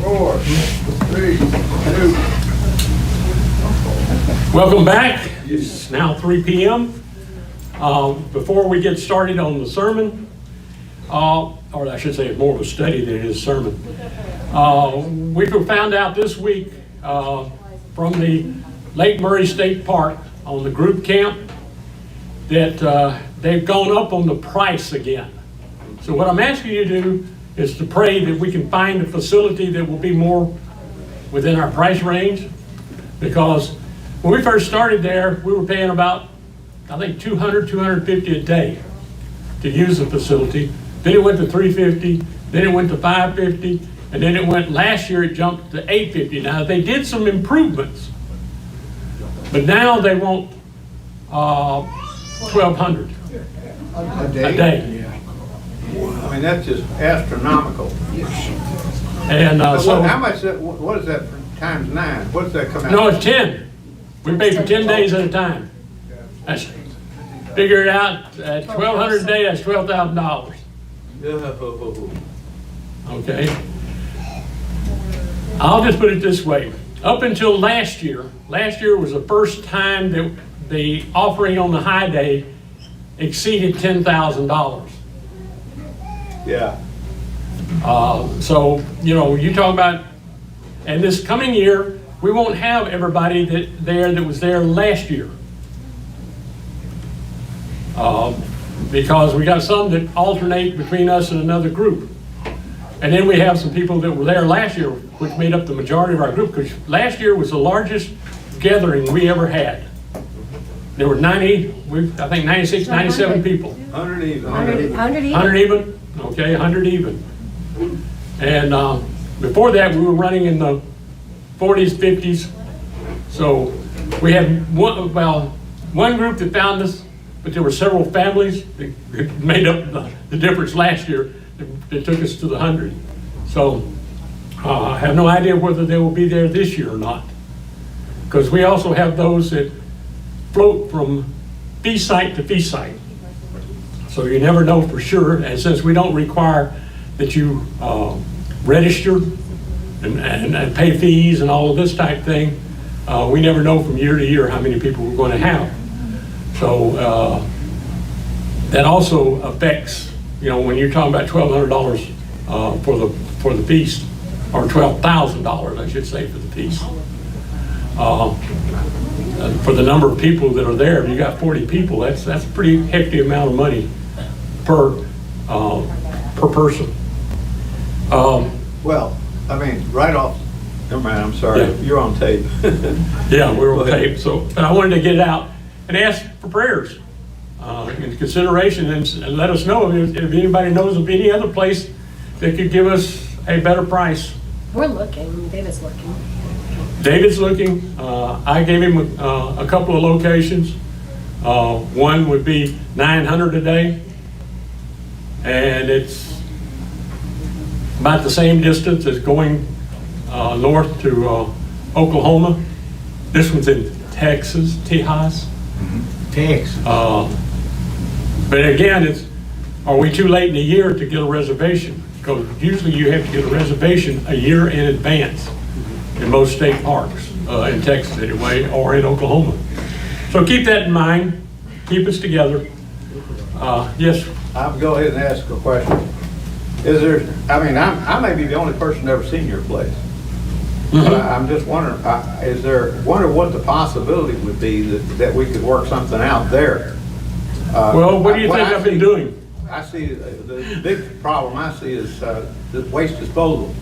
4, 3, 2. Welcome back. It's now 3 p.m. Before we get started on the sermon, or I should say it's more of a study than it is a sermon, we found out this week from the Lake Murray State Park on the group camp that they've gone up on the price again. So what I'm asking you to do is to pray that we can find a facility that will be more within our price range, because when we first started there, we were paying about, I think, $200, $250 a day to use the facility. Then it went to $350, then it went to $550, and then it went, last year it jumped to $850. Now they did some improvements, but now they want $1,200 A a day? day. I mean, that's just astronomical. And so, How much, what is that for times 9? What does that come out? no, it's 10. We pay for 10 days at a time. That's, figure it out, at $1,200 a day, that's $12,000. Okay? I'll just put it this way. Up until last year was the first time that the offering on the high day exceeded $10,000. Yeah. So, you know, you talk about, and this coming year, we won't have everybody that was there last year. Because we got some that alternate between us and another group. And then we have some people that were there last year, which made up the majority of our group, because last year was the largest gathering we ever had. There were I think 96, 97 people. 100 even. 100 even? Okay, 100 even. And before that, we were running in the 40s, 50s. So we had one group that found us, but there were several families that made up the difference last year that took us to the 100. So I have no idea whether they will be there this year or not, because we also have those that float from feast site to feast site. So you never know for sure, and since we don't require that you register and pay fees and all of this type thing, we never know from year to year how many people we're going to have. So that also affects, you know, when you're talking about $1,200 for the feast, or $12,000, I should say, for the feast. For the number of people that are there, if you got 40 people, that's a pretty hefty amount of money per person. Well, I mean, right off, never mind, I'm sorry, Yeah. you're on tape. Yeah, we're on tape. So, but I wanted to get it out and ask for prayers in consideration, and let us know if anybody knows of any other place that could give us a better price. We're looking. David's looking. David's looking. I gave him a couple of locations. One would be $900 a day, and it's about the same distance as going north to Oklahoma. This one's in Texas. Texas. But again, are we too late in the year to get a reservation? Because usually you have to get a reservation a year in advance in most state parks, in Texas anyway, or in Oklahoma. So keep that in mind. Keep us together. Yes? I'll go ahead and ask a question. Is there, I mean, I may be the only person ever seen your place. But I'm just wondering, wonder what the possibility would be that we could work something out there. Well, what do you think I've been doing? I see, the big problem I see is the waste disposal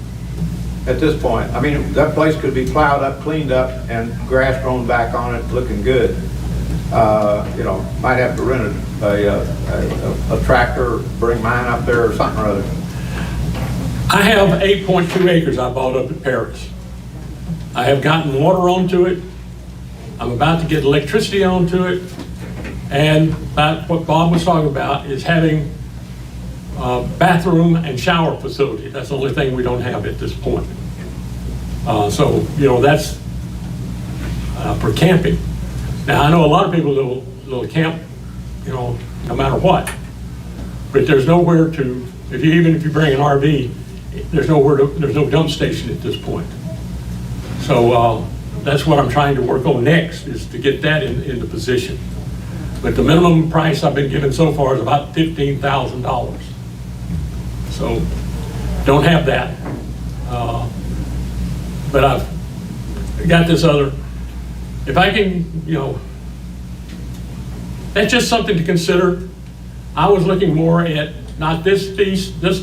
at this point. I mean, that place could be plowed up, cleaned up, and grass grown back on it, looking good. You know, might have to rent a tractor, bring mine up there or something or other. I have 8.2 acres I bought up at Paris. I have gotten water onto it. I'm about to get electricity onto it. And what Bob was talking about is having a bathroom and shower facility. That's the only thing we don't have at this point. So, you know, that's for camping. Now, I know a lot of people that will camp, you know, no matter what. But there's nowhere to, even if you bring an RV, there's no dump station at this point. So that's what I'm trying to work on next, is to get that into position. But the minimum price I've been given so far is about $15,000. So don't have that. But I've got this other. If I can, that's just something to consider. I was looking more at not this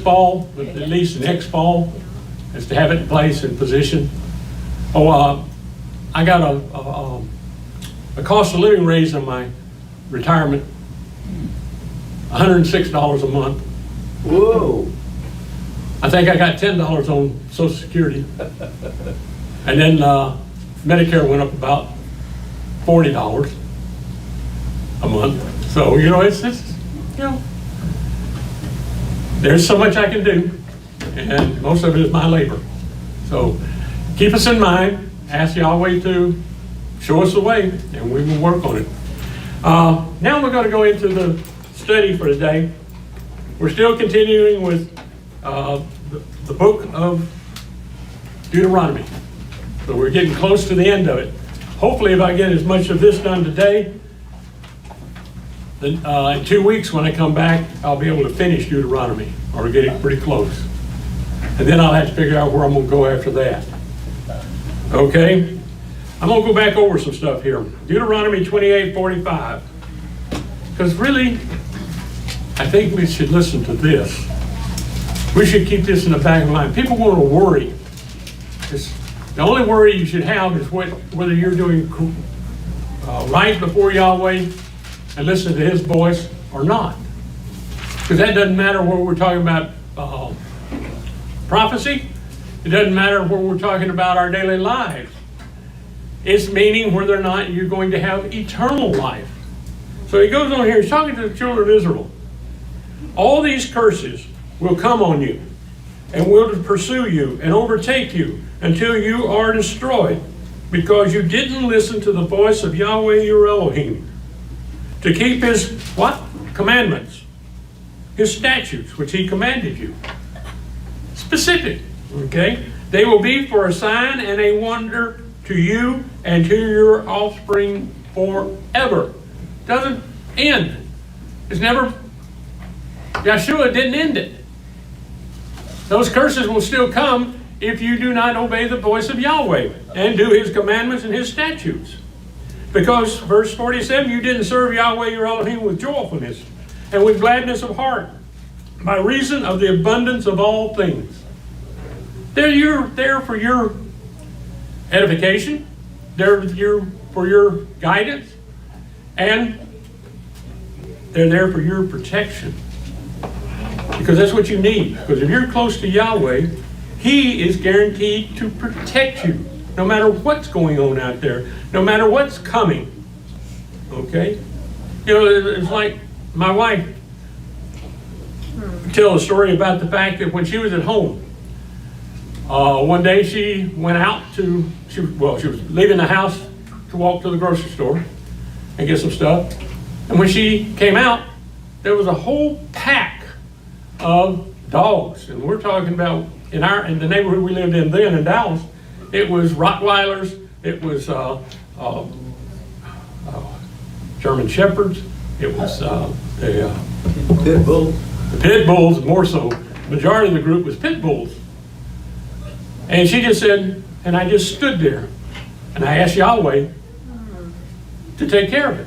fall, but at least next fall, is to have it in place and position. I got a cost of living raise on my retirement, $106 a month. Whoa. I think I got $10 on Social Security. And then Medicare went up about $40 a month. So, there's so much I can do, and most of it is my labor. So keep us in mind, ask Yahweh to show us the way, and we will work on it. Now we're going to go into the study for today. We're still continuing with the book of Deuteronomy. So we're getting close to the end of it. Hopefully, if I get as much of this done today, then in 2 weeks when I come back, I'll be able to finish Deuteronomy, or get it pretty close. And then I'll have to figure out where I'm going to go after that. Okay? I'm going to go back over some stuff here. Deuteronomy 28:45. Because really, I think we should listen to this. We should keep this in the back of mind. People want to worry. The only worry you should have is whether you're doing right before Yahweh and listen to His voice or not. Because that doesn't matter where we're talking about prophecy. It doesn't matter where we're talking about our daily lives. It's meaning whether or not you're going to have eternal life. So he goes on here, he's talking to the children of Israel. All these curses will come on you and will pursue you and overtake you until you are destroyed, because you didn't listen to the voice of Yahweh your Elohim to keep His what? Commandments, His statutes, which He commanded you. Specific, okay? They will be for a sign and a wonder to you and to your offspring forever. Doesn't end. It's never, Yeshua didn't end it. Those curses will still come if you do not obey the voice of Yahweh and do His commandments and His statutes. Because, verse 47, you didn't serve Yahweh your Elohim with joyfulness and with gladness of heart, by reason of the abundance of all things. They're there for your edification. They're for your guidance. And they're there for your protection. Because that's what you need. Because if you're close to Yahweh, He is guaranteed to protect you, no matter what's going on out there, no matter what's coming. Okay? It's like my wife tell a story about the fact that when she was at home, one day she went out she was leaving the house to walk to the grocery store and get some stuff. And when she came out, there was a whole pack of dogs. And we're talking about in the neighborhood we lived in then in Dallas, it was Rottweilers, it was German Shepherds, it was the Pit bull. the pit bulls, more so. The majority of the group was pit bulls. And she just said, and I just stood there, and I asked Yahweh to take care of it.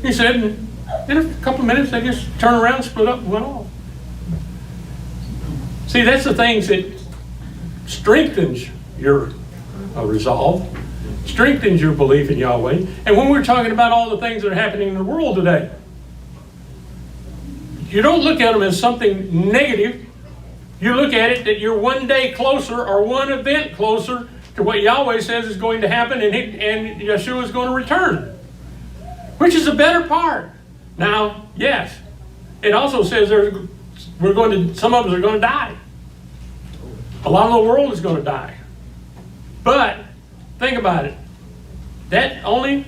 He said, and in a couple of minutes, they just turned around, split up, and went off. See, that's the things that strengthens your resolve, strengthens your belief in Yahweh. And when we're talking about all the things that are happening in the world today, you don't look at them as something negative. You look at it that you're one day closer or one event closer to what Yahweh says is going to happen, and Yeshua is going to return, which is the better part. Now, yes, it also says some of us are going to die. A lot of the world is going to die. But think about it. That only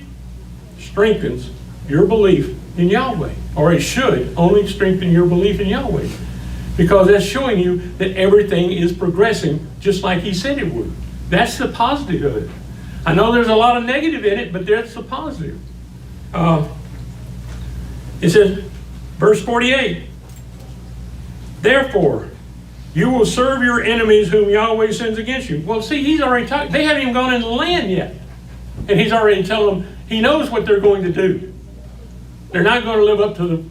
strengthens your belief in Yahweh, or it should only strengthen your belief in Yahweh. because that's showing you that everything is progressing just like he said it would. That's the positive of it. I know there's a lot of negative in it, but that's the positive. It says, verse 48, therefore, you will serve your enemies whom Yahweh sends against you. Well, see, he's already talked. They haven't even gone in the land yet. And he's already telling them, he knows what they're going to do. They're not going to live up to the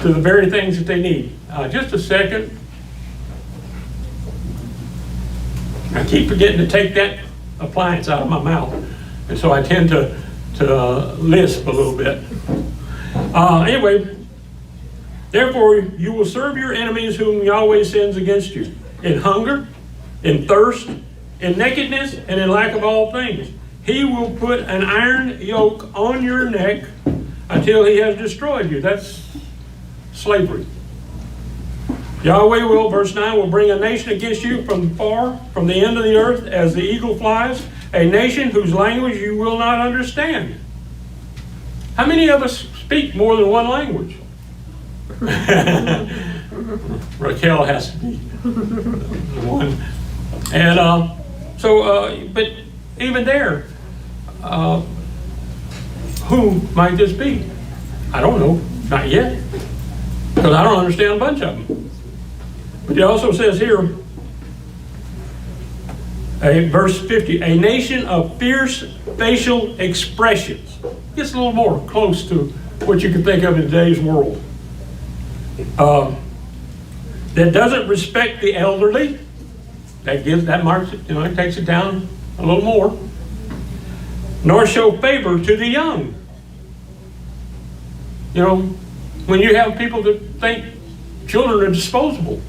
to the very things that they need. Just a second. I keep forgetting to take that appliance out of my mouth. And so I tend to lisp a little bit. Anyway, therefore you will serve your enemies whom Yahweh sends against you, in hunger, in thirst, in nakedness, and in lack of all things. He will put an iron yoke on your neck until he has destroyed you. That's slavery. Yahweh will, verse 9, will bring a nation against you from far, from the end of the earth, as the eagle flies, a nation whose language you will not understand. How many of us speak more than one language? Raquel has to be the one. And but even there, who might this be? I don't know, not yet, because I don't understand a bunch of them. But it also says here, verse 50, a nation of fierce facial expressions. Gets a little more close to what you can think of in today's world. That doesn't respect the elderly. That marks it, it takes it down a little more. Nor show favor to the young. When you have people that think children are disposable.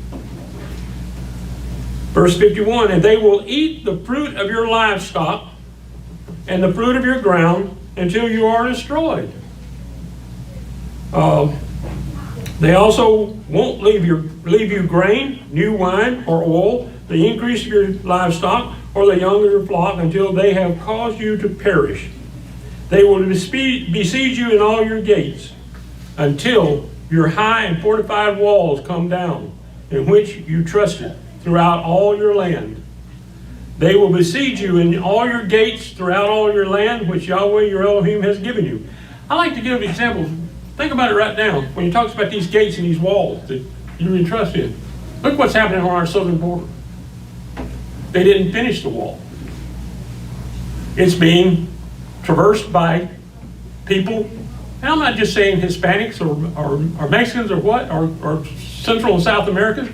Verse 51, and they will eat the fruit of your livestock and the fruit of your ground until you are destroyed. They also won't leave you grain, new wine, or oil, the increase of your livestock, or the young of your flock, until they have caused you to perish. They will besiege you in all your gates, until your high and fortified walls come down, in which you trusted throughout all your land. They will besiege you in all your gates throughout all your land, which Yahweh your Elohim has given you. I like to give examples. Think about it right now. When he talks about these gates and these walls that you entrust in. Look what's happening on our southern border. They didn't finish the wall. It's being traversed by people, and I'm not just saying Hispanics or Mexicans or what, or Central and South Americans.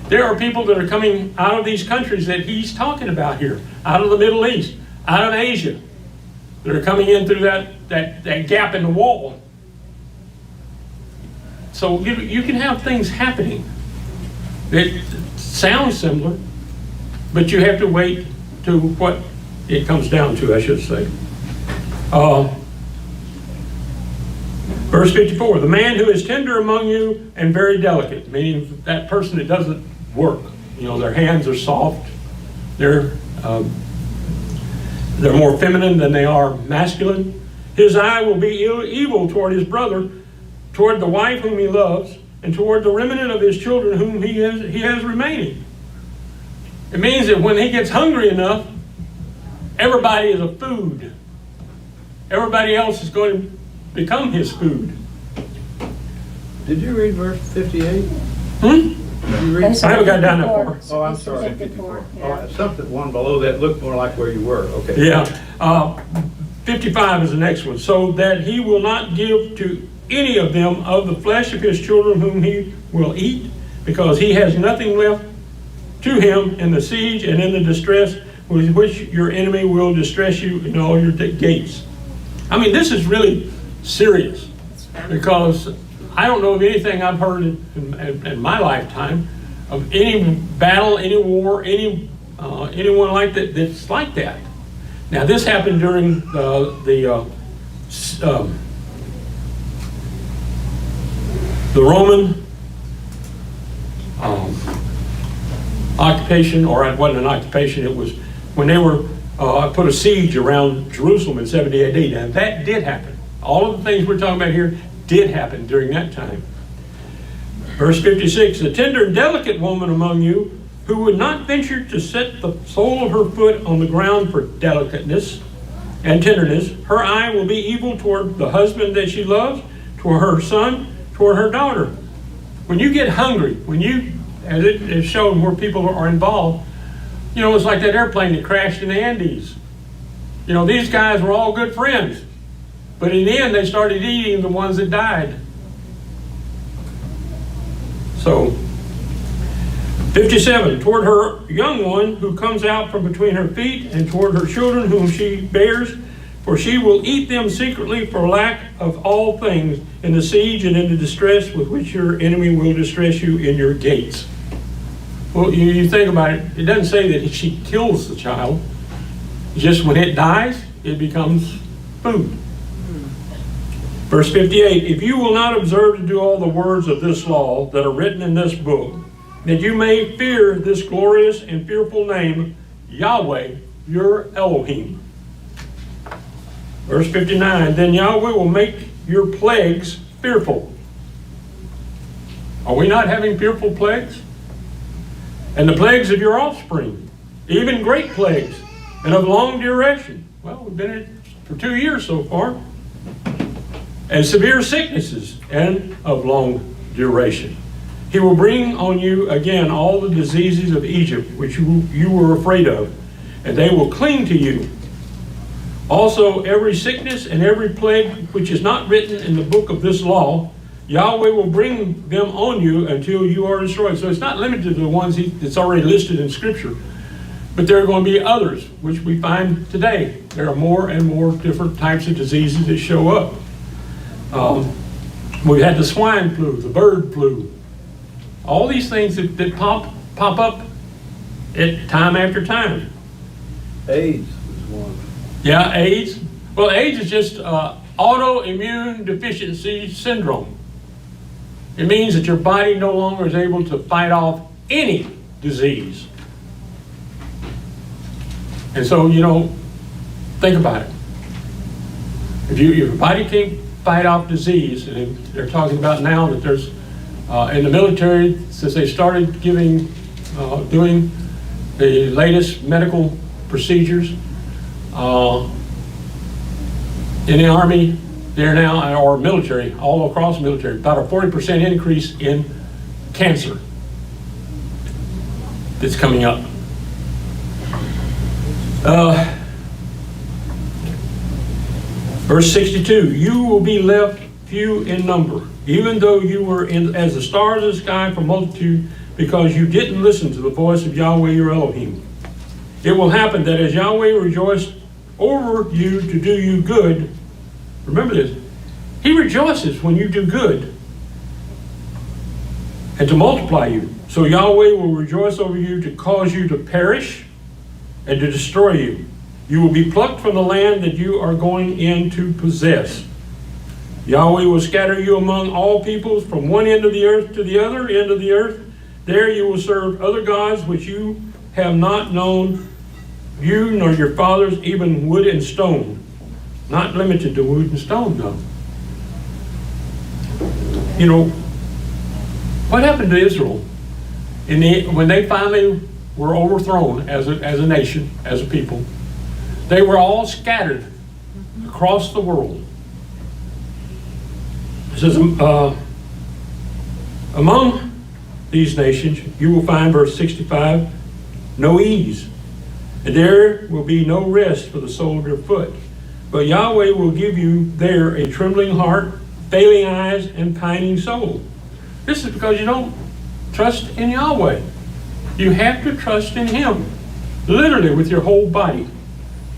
There are people that are coming out of these countries that he's talking about here, out of the Middle East, out of Asia, that are coming in through that gap in the wall. So you can have things happening that sound similar, but you have to wait to what it comes down to, I should say. Verse 54, the man who is tender among you and very delicate, meaning that person that doesn't work. Their hands are soft. They're more feminine than they are masculine. His eye will be evil toward his brother, toward the wife whom he loves, and toward the remnant of his children whom he has remaining. It means that when he gets hungry enough, everybody is a food. Everybody else is going to become his food. Did you read verse 58? Did you read? I haven't got down that far. Oh, I'm sorry. 54. Oh, something one below that looked more like where you were. Okay. Yeah. 55 is the next one. So that he will not give to any of them of the flesh of his children whom he will eat, because he has nothing left to him in the siege and in the distress with which your enemy will distress you in all your gates. I mean, this is really serious, because I don't know of anything I've heard in my lifetime of any battle, any war, anyone like that that's like that. Now, this happened during the Roman occupation, or it wasn't an occupation, it was when they were put a siege around Jerusalem in 70 AD. Now, that did happen. All of the things we're talking about here did happen during that time. Verse 56, a tender and delicate woman among you, who would not venture to set the sole of her foot on the ground for delicateness and tenderness, her eye will be evil toward the husband that she loves, toward her son, toward her daughter. When you get hungry, as it is shown where people are involved, it's like that airplane that crashed in the Andes. These guys were all good friends, but in the end they started eating the ones that died. So, 57, toward her young one who comes out from between her feet, and toward her children whom she bears, for she will eat them secretly for lack of all things in the siege and in the distress with which your enemy will distress you in your gates. Well, you think about it, it doesn't say that she kills the child. Just when it dies, it becomes food. Verse 58, if you will not observe to do all the words of this law that are written in this book, that you may fear this glorious and fearful name, Yahweh, your Elohim. Verse 59, then Yahweh will make your plagues fearful. Are we not having fearful plagues? And the plagues of your offspring, even great plagues, and of long duration. Well, we've been in it for 2 years so far. And severe sicknesses, and of long duration. He will bring on you again all the diseases of Egypt, which you were afraid of, and they will cling to you. Also, every sickness and every plague which is not written in the book of this law, Yahweh will bring them on you until you are destroyed. So it's not limited to the ones that's already listed in Scripture, but there are going to be others, which we find today. There are more and more different types of diseases that show up. We had the swine flu, the bird flu, all these things that pop up at time after time. AIDS was one. Yeah, AIDS. Well, AIDS is just autoimmune deficiency syndrome. It means that your body no longer is able to fight off any disease. And so, think about it. If your body can't fight off disease, and they're talking about now that there's, in the military, since they started doing the latest medical procedures, in the Army, there now, or military, all across the military, about a 40% increase in cancer that's coming up. Verse 62, you will be left few in number, even though you were as the stars of the sky for multitude, because you didn't listen to the voice of Yahweh your Elohim. It will happen that as Yahweh rejoiced over you to do you good, remember this, He rejoices when you do good and to multiply you. So Yahweh will rejoice over you to cause you to perish and to destroy you. You will be plucked from the land that you are going in to possess. Yahweh will scatter you among all peoples from one end of the earth to the other end of the earth. There you will serve other gods which you have not known, you nor your fathers, even wood and stone. Not limited to wood and stone, though. What happened to Israel when they finally were overthrown as a nation, as a people? They were all scattered across the world. It says, among these nations, you will find, verse 65, no ease, and there will be no rest for the sole of your foot. But Yahweh will give you there a trembling heart, failing eyes, and pining soul. This is because you don't trust in Yahweh. You have to trust in Him, literally with your whole body.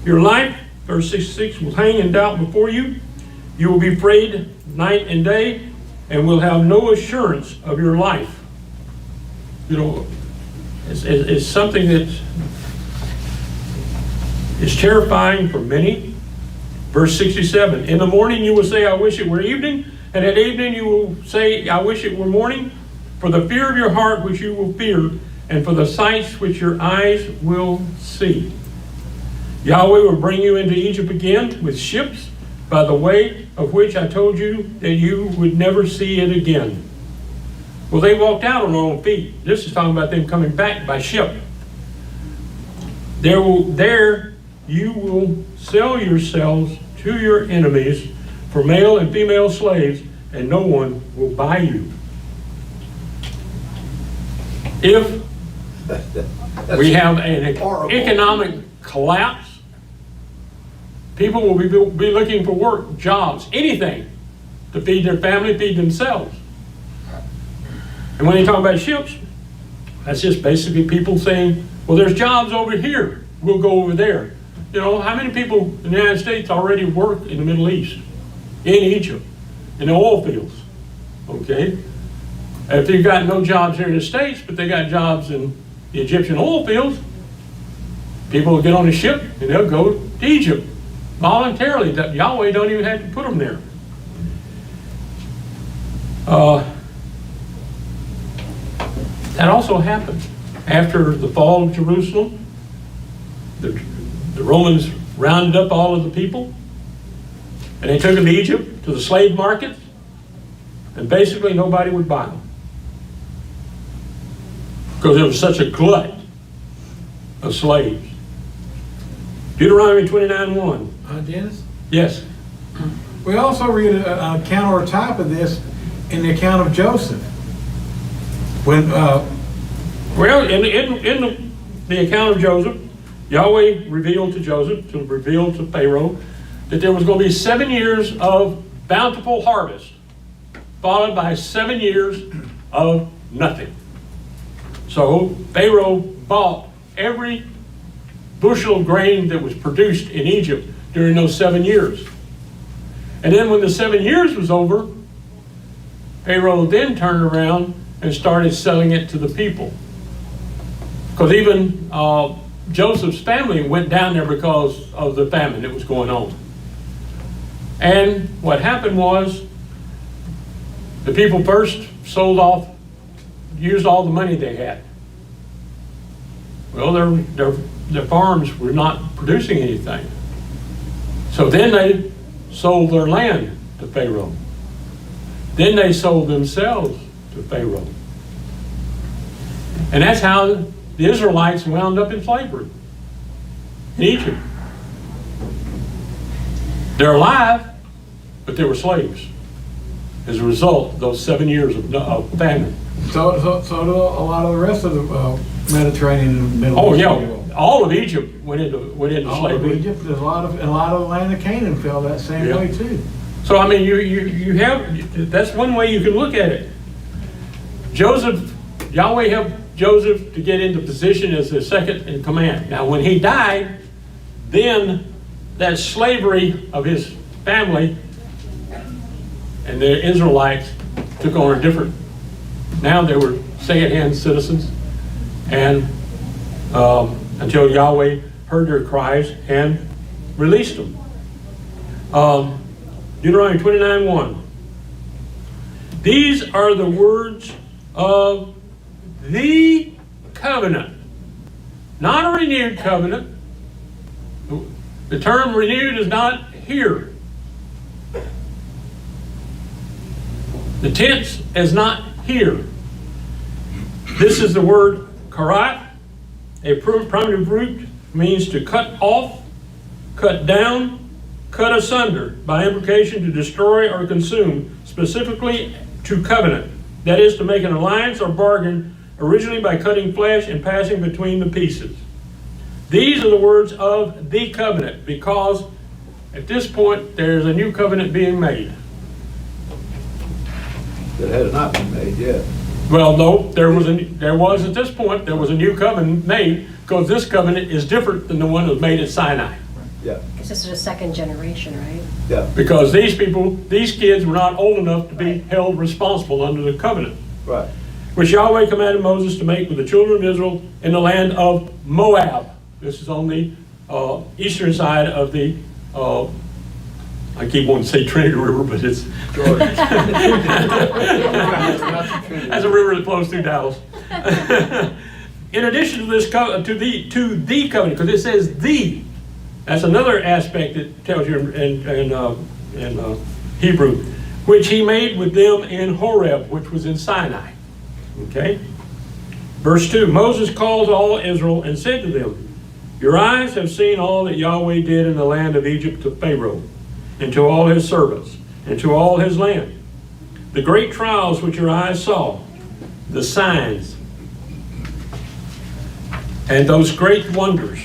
Your life, verse 66, will hang in doubt before you. You will be afraid night and day, and will have no assurance of your life. It's something that is terrifying for many. Verse 67, in the morning you will say, I wish it were evening, and at evening you will say, I wish it were morning, for the fear of your heart which you will fear, and for the sights which your eyes will see. Yahweh will bring you into Egypt again with ships, by the way of which I told you that you would never see it again. Well, they walked out on their own feet. This is talking about them coming back by ship. There you will sell yourselves to your enemies for male and female slaves, and no one will buy you. If we have an horrible. economic collapse, people will be looking for work, jobs, anything to feed their family, feed themselves. And when they talk about ships, that's just basically people saying, well, there's jobs over here, we'll go over there. You know, how many people in the United States already work in the Middle East, in Egypt, in the oil fields, okay? If they've got no jobs here in the States, but they got jobs in the Egyptian oil fields, people will get on a ship and they'll go to Egypt voluntarily. Yahweh don't even have to put them there. That also happened after the fall of Jerusalem. The Romans rounded up all of the people and they took them to Egypt, to the slave market, and basically nobody would buy them because there was such a glut of slaves. Deuteronomy 29:1. Dennis? Yes. We also read a account or a type of this in the account of Joseph. When Well, in the account of Joseph, Yahweh revealed to Pharaoh that there was going to be 7 years of bountiful harvest, followed by 7 years of nothing. So Pharaoh bought every bushel of grain that was produced in Egypt during those 7 years. And then when the 7 years was over, Pharaoh then turned around and started selling it to the people. Because even Joseph's family went down there because of the famine that was going on. And what happened was the people first sold off, used all the money they had. Well, their farms were not producing anything. So then they sold their land to Pharaoh. Then they sold themselves to Pharaoh. And that's how the Israelites wound up in slavery in Egypt. They're alive, but they were slaves as a result of those 7 years of famine. so do a lot of the rest of the Mediterranean and Middle Oh East. yeah, all of Egypt went into All of slavery. Egypt, there's a lot of the land of Canaan fell that same Yeah. way too. So I mean, you have, that's one way you can look at it. Yahweh helped Joseph to get into position as the second in command. Now when he died, then that slavery of his family and the Israelites took on a different, now they were second-hand citizens, and until Yahweh heard their cries and released them. Deuteronomy 29:1. These are the words of the covenant, not a renewed covenant. The term renewed is not here. The tense is not here. This is the word karat. A primitive root means to cut off, cut down, cut asunder, by implication to destroy or consume, specifically to covenant. That is to make an alliance or bargain, originally by cutting flesh and passing between the pieces. These are the words of the covenant, because at this point there's a new covenant being made. That has not been made yet. Well, no, there was at this point, there was a new covenant made, because this covenant is different than the one that was made at Sinai. Yeah, Because this is a second generation, right? yeah, Because these kids were not old enough to be held responsible under the covenant, right. which Yahweh commanded Moses to make with the children of Israel in the land of Moab. This is on the eastern side of the, I keep wanting to say Trinity River, but it's Jordan. that's a river that flows through Dallas. In addition to this to the covenant, because it says the, that's another aspect that tells you in Hebrew, which he made with them in Horeb, which was in Sinai. Okay? Verse 2, Moses called all Israel and said to them, your eyes have seen all that Yahweh did in the land of Egypt to Pharaoh, and to all his servants, and to all his land. The great trials which your eyes saw, the signs, and those great wonders.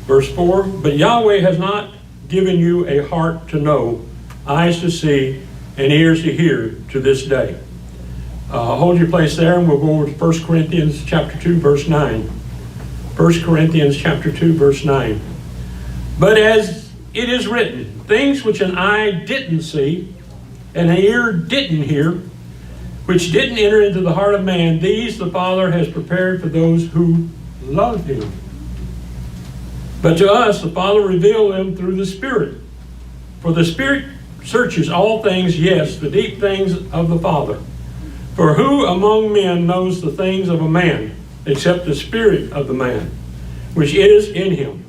Verse 4, but Yahweh has not given you a heart to know, eyes to see, and ears to hear to this day. Hold your place there, and we'll go over to 1 Corinthians chapter 2, verse 9. 1 Corinthians chapter 2, verse 9. But as it is written, things which an eye didn't see, and an ear didn't hear, which didn't enter into the heart of man, these the Father has prepared for those who love him. But to us the Father revealed them through the Spirit. For the Spirit searches all things, yes, the deep things of the Father. For who among men knows the things of a man, except the spirit of the man, which is in him?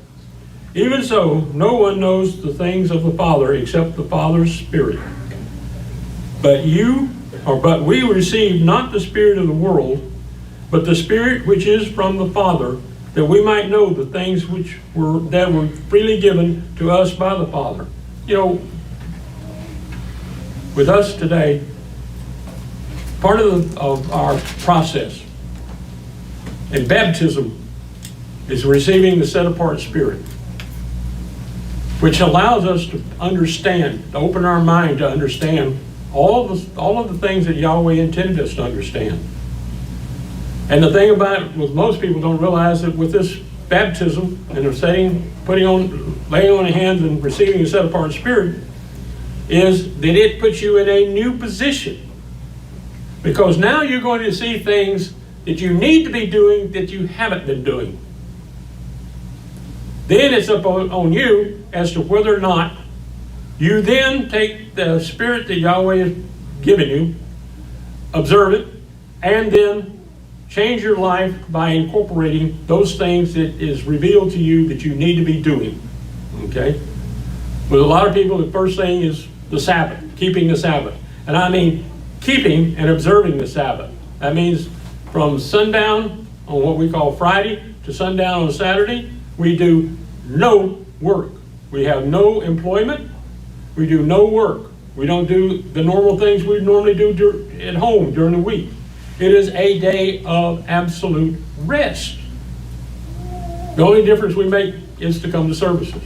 Even so, no one knows the things of the Father, except the Father's Spirit. But we received not the spirit of the world, but the Spirit which is from the Father, that we might know the things that were freely given to us by the Father. You know, with us today, part of our process in baptism is receiving the set-apart Spirit, which allows us to understand, to open our mind to understand all of the things that Yahweh intended us to understand. And the thing about it, with most people don't realize that with this baptism and laying on of hands and receiving the set-apart Spirit, is that it puts you in a new position. Because now you're going to see things that you need to be doing that you haven't been doing. Then it's up on you as to whether or not you then take the Spirit that Yahweh has given you, observe it, and then change your life by incorporating those things that is revealed to you that you need to be doing. Okay? With a lot of people, the first thing is the Sabbath, keeping the Sabbath. And I mean keeping and observing the Sabbath. That means from sundown on what we call Friday to sundown on Saturday, we do no work. We have no employment. We do no work. We don't do the normal things we normally do at home during the week. It is a day of absolute rest. The only difference we make is to come to services.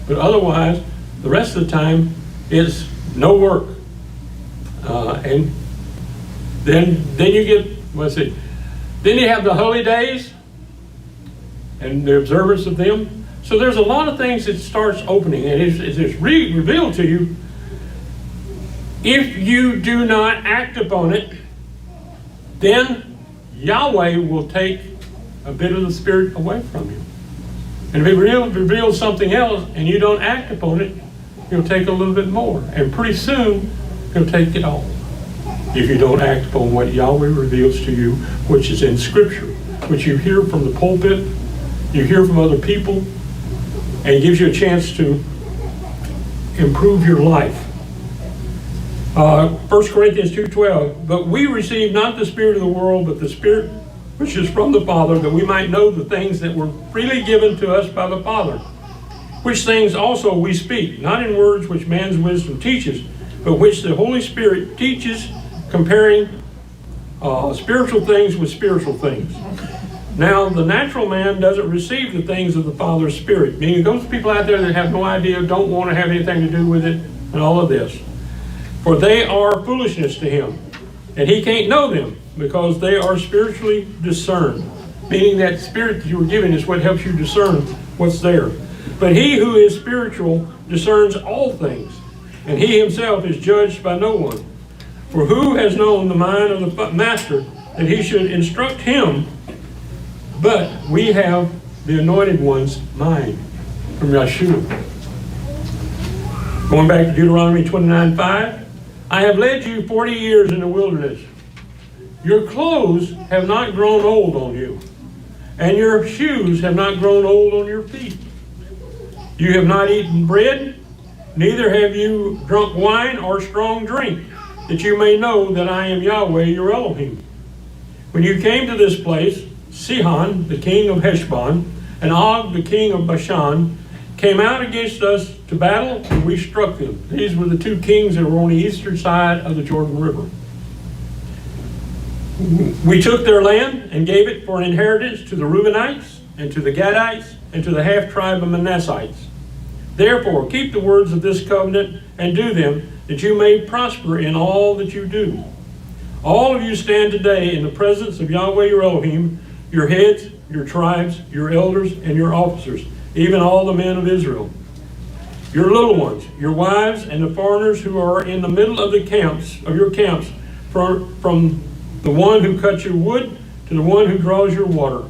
But otherwise, the rest of the time is no work. And then you get, then you have the holy days and the observance of them. So there's a lot of things that starts opening, and it's revealed to you. If you do not act upon it, then Yahweh will take a bit of the Spirit away from you. And if He reveals something else and you don't act upon it, He'll take a little bit more. And pretty soon, He'll take it all. If you don't act upon what Yahweh reveals to you, which is in Scripture, which you hear from the pulpit, you hear from other people, and it gives you a chance to improve your life. 1 Corinthians 2:12, but we receive not the spirit of the world, but the Spirit which is from the Father, that we might know the things that were freely given to us by the Father. Which things also we speak, not in words which man's wisdom teaches, but which the Holy Spirit teaches, comparing spiritual things with spiritual things. Now, the natural man doesn't receive the things of the Father's Spirit, meaning those people out there that have no idea, don't want to have anything to do with it, and all of this. For they are foolishness to him, and he can't know them, because they are spiritually discerned. Meaning that spirit that you were given is what helps you discern what's there. But he who is spiritual discerns all things, and he himself is judged by no one. For who has known the mind of the Master, that he should instruct him? But we have the Anointed One's mind, from Yeshua. Going back to Deuteronomy 29:5. I have led you 40 years in the wilderness. Your clothes have not grown old on you, and your shoes have not grown old on your feet. You have not eaten bread, neither have you drunk wine or strong drink. that you may know that I am Yahweh your Elohim. When you came to this place, Sihon, the king of Heshbon, and Og, the king of Bashan, came out against us to battle, and we struck them. These were the two kings that were on the eastern side of the Jordan River. We took their land and gave it for an inheritance to the Reubenites, and to the Gadites, and to the half-tribe of Manassites. Therefore, keep the words of this covenant and do them, that you may prosper in all that you do. All of you stand today in the presence of Yahweh your Elohim, your heads, your tribes, your elders, and your officers, even all the men of Israel. Your little ones, your wives, and the foreigners who are in the middle of the camps, of your camps, from the one who cuts your wood to the one who draws your water,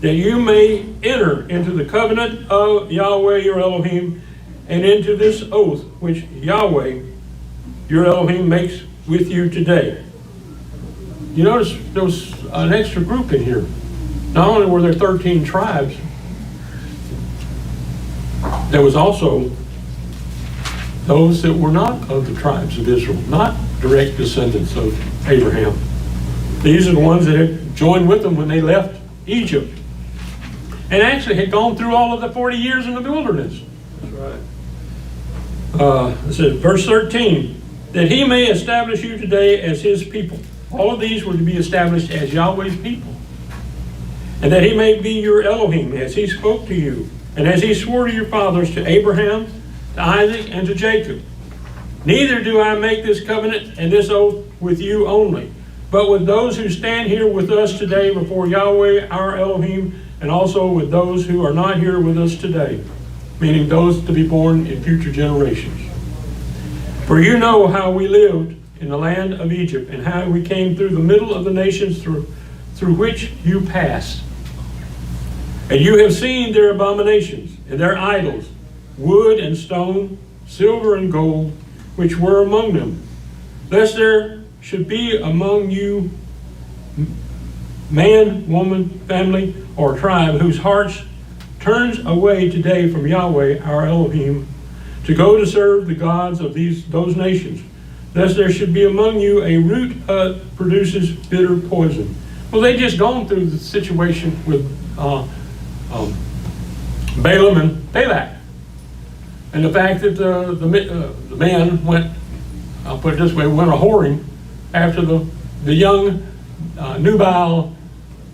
that you may enter into the covenant of Yahweh your Elohim, and into this oath which Yahweh your Elohim makes with you today. You notice there was an extra group in here. Not only were there 13 tribes, there was also those that were not of the tribes of Israel, not direct descendants of Abraham. These are the ones that had joined with them when they left Egypt, and actually had gone through all of the 40 years in the wilderness. That's right. It says, verse 13, that he may establish you today as his people. All of these were to be established as Yahweh's people. And that he may be your Elohim, as he spoke to you, and as he swore to your fathers, to Abraham, to Isaac, and to Jacob. Neither do I make this covenant and this oath with you only, but with those who stand here with us today before Yahweh our Elohim, and also with those who are not here with us today, meaning those to be born in future generations. For you know how we lived in the land of Egypt, and how we came through the middle of the nations through which you passed. And you have seen their abominations and their idols, wood and stone, silver and gold, which were among them, lest there should be among you man, woman, family, or tribe whose hearts turns away today from Yahweh our Elohim to go to serve the gods of those nations, lest there should be among you a root that produces bitter poison. Well, they just gone through the situation with Balaam and Balak, and the fact that the man went, I'll put it this way, went a whoring after the young nubile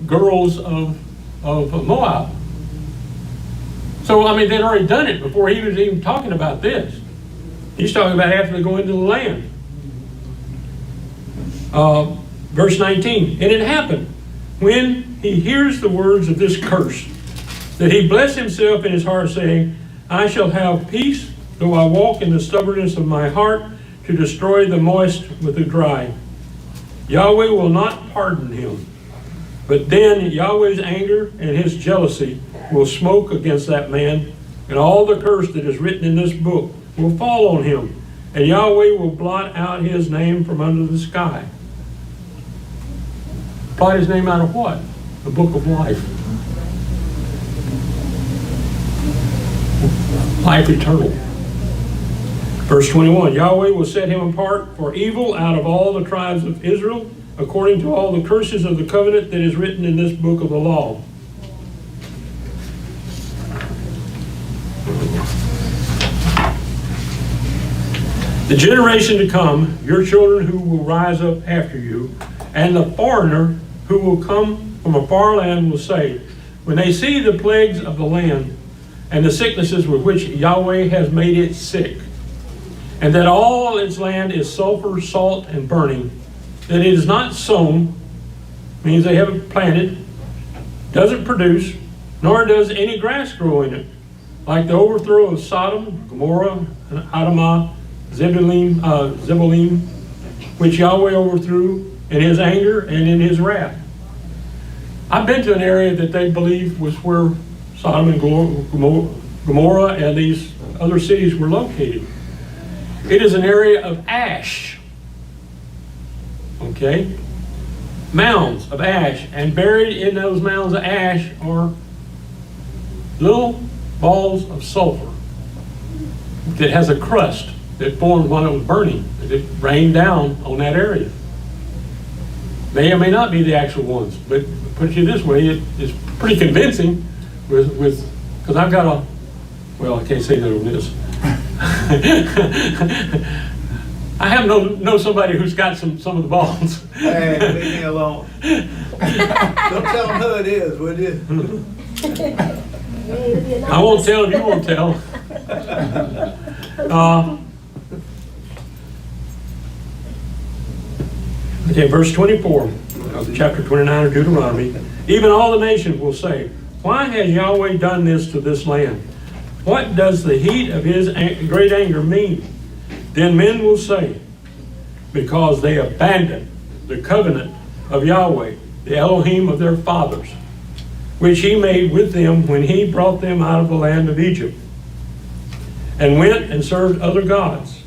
girls of Moab. So, I mean, they'd already done it before he was even talking about this. He's talking about after they go into the land. Verse 19, and it happened, when he hears the words of this curse, that he bless himself in his heart, saying, I shall have peace, though I walk in the stubbornness of my heart, to destroy the moist with the dry. Yahweh will not pardon him. But then Yahweh's anger and his jealousy will smoke against that man, and all the curse that is written in this book will fall on him, and Yahweh will blot out his name from under the sky. Blot his name out of what? The book of life. Life eternal. Verse 21, Yahweh will set him apart for evil out of all the tribes of Israel, according to all the curses of the covenant that is written in this book of the law. The generation to come, your children who will rise up after you, and the foreigner who will come from a far land will say, when they see the plagues of the land and the sicknesses with which Yahweh has made it sick, and that all its land is sulfur, salt, and burning, that it is not sown, means they haven't planted, doesn't produce, nor does any grass grow in it, like the overthrow of Sodom, Gomorrah, and Adamah, Zebolim, which Yahweh overthrew in his anger and in his wrath. I've been to an area that they believe was where Sodom and Gomorrah and these other cities were located. It is an area of ash. Okay? Mounds of ash. And buried in those mounds of ash are little balls of sulfur that has a crust. that formed when it was burning. It rained down on that area. May or may not be the actual ones, but put it this way, it's pretty convincing because I've got a, well, I can't say that on this. I have know somebody who's got some of the balls. Hey, leave me alone. Don't tell them who it is, would you? I won't tell if you won't tell. Okay, verse 24 of chapter 29 of Deuteronomy. Even all the nations will say, why has Yahweh done this to this land? What does the heat of his great anger mean? Then men will say, because they abandoned the covenant of Yahweh, the Elohim of their fathers, which he made with them when he brought them out of the land of Egypt, and went and served other gods,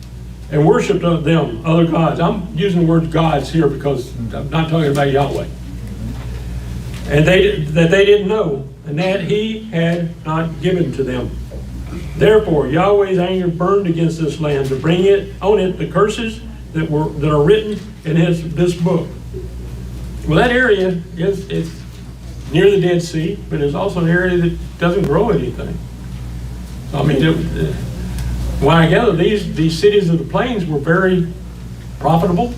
and worshipped them, other gods. I'm using the word gods here because I'm not talking about Yahweh. And that they didn't know, and that he had not given to them. Therefore, Yahweh's anger burned against this land to bring on it the curses that are written in this book. Well, that area is near the Dead Sea, but it's also an area that doesn't grow anything. So, I mean, when I gather, these cities of the plains were very profitable,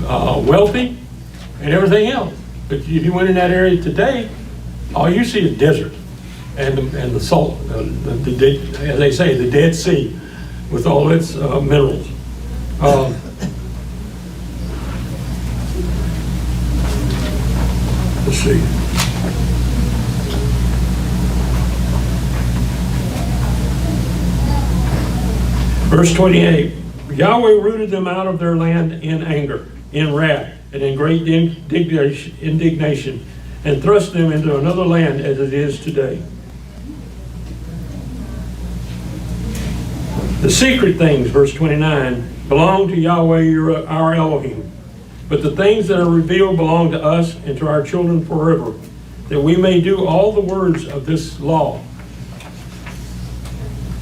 wealthy, and everything else. But if you went in that area today, all you see is desert and the salt, as they say, the Dead Sea, with all its minerals. Let's see. Verse 28, Yahweh rooted them out of their land in anger, in wrath, and in great indignation, and thrust them into another land as it is today. The secret things, verse 29, belong to Yahweh, our Elohim. But the things that are revealed belong to us and to our children forever, that we may do all the words of this law.